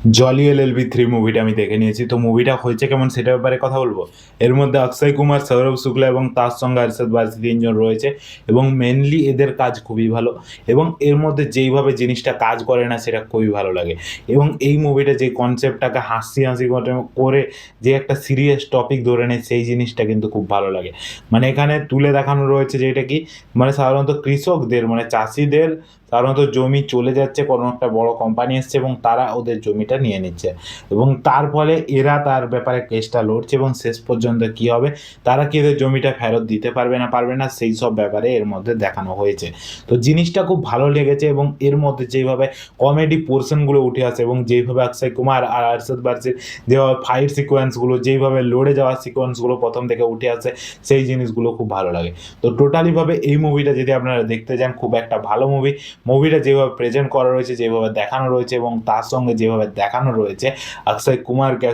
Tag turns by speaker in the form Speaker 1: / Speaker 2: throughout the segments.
Speaker 1: Jolly LLB 3 মুভিটা আমি দেখে নিয়েছি। তো মুভিটা হয়েছে কেমন সেটার ব্যাপারে কথা বলবো। এর মধ্যে অক্ষয় কুমার, সৌরভ শুক্লা এবং তার সঙ্গে আরশাদ বারসি ৩ জন রয়েছে এবং মেইনলি এদের কাজ খুবই ভালো এবং এর মধ্যে যেইভাবে জিনিসটা কাজ করে না সেটা খুবই ভালো লাগে এবং এই মুভিটা যে কনসেপ্টটাকে হাসি করে যে একটা সিরিয়াস টপিক ধরে নেয় সেই জিনিসটা কিন্তু খুব ভালো লাগে। মানে এখানে তুলে দেখানো রয়েছে যে এটা কি মানে সাধারণত কৃষকদের মানে চাষিদের সাধারণত জমি চলে যাচ্ছে, কোনো একটা বড় কোম্পানি এসছে এবং তারা ওদের জমিটা নিয়ে নিচ্ছে এবং তার ফলে এরা তার ব্যাপারে কেসটা লড়ছে এবং শেষ পর্যন্ত কি হবে, তারা কি এদের জমিটা ফেরত দিতে পারবে না সেই সব ব্যাপারে এর মধ্যে দেখানো হয়েছে। তো জিনিসটা খুব ভালো লেগেছে এবং এর মধ্যে যেইভাবে কমেডি পোর্শনগুলো উঠে আসে এবং যেইভাবে অক্ষয় কুমার আর আরশাদ বারসির যেভাবে ফাইট সিকোয়েন্সগুলো, যেইভাবে লড়ে যাওয়ার সিকোয়েন্সগুলো প্রথম থেকে উঠে আসে সেই জিনিসগুলো খুব ভালো লাগে। তো টোটালিভাবে এই মুভিটা যদি আপনারা দেখতে যান খুব একটা ভালো মুভিটা যেভাবে প্রেজেন্ট করা রয়েছে, যেভাবে দেখানো রয়েছে এবং তার সঙ্গে যেভাবে দেখানো রয়েছে অক্ষয় কুমারকে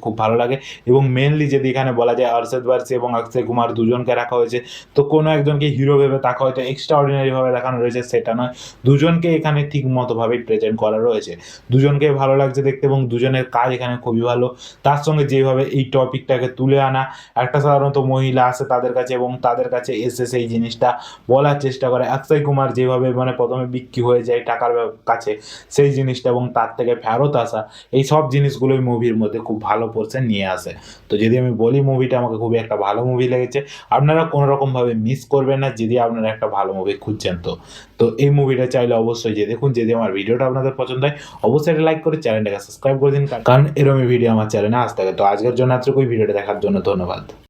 Speaker 1: খুব ভালো লাগে এবং মেনলি যদি এখানে বলা যায় আরশাদ বারসি এবং অক্ষয় কুমার দুজনকে রাখা হয়েছে, তো কোনো একজনকে হিরো ভেবে তাকে হয়তো এক্সট্রা অর্ডিনারিভাবে দেখানো রয়েছে সেটা নয়, দুজনকে এখানে ঠিক মতোভাবেই প্রেজেন্ট করা রয়েছে। দুজনকে ভালো লাগছে দেখতে এবং দুজনের কাজ এখানে খুবই ভালো। তার সঙ্গে যেভাবে এই টপিকটাকে তুলে আনা, একটা সাধারণত মহিলা আসে তাদের কাছে এবং তাদের কাছে এসে সেই জিনিসটা বলার চেষ্টা করে। অক্ষয় কুমার যেভাবে মানে প্রথমে বিক্রি হয়ে যায় টাকার কাছে সেই জিনিসটা এবং তার থেকে ফেরত আসা, এই সব জিনিসগুলোই মুভির মধ্যে খুব ভালো পোর্শন নিয়ে আসে। তো যদি আমি বলি মুভিটা আমাকে খুবই একটা ভালো মুভি লেগেছে। আপনারা কোনো রকমভাবে মিস করবেন না যদি আপনারা একটা ভালো মুভি খুঁজছেন। তো এই মুভিটা চাইলে অবশ্যই যে দেখুন। যদি আমার ভিডিওটা আপনাদের পছন্দ হয় অবশ্যই একটা লাইক করে চ্যানেলটাকে সাবস্ক্রাইব করে দিন, কারণ এরকমই ভিডিও আমার চ্যানেলে আসতে থাকে। তো আজকের জন্য এতটুকুই, ভিডিওটা দেখার জন্য ধন্যবাদ।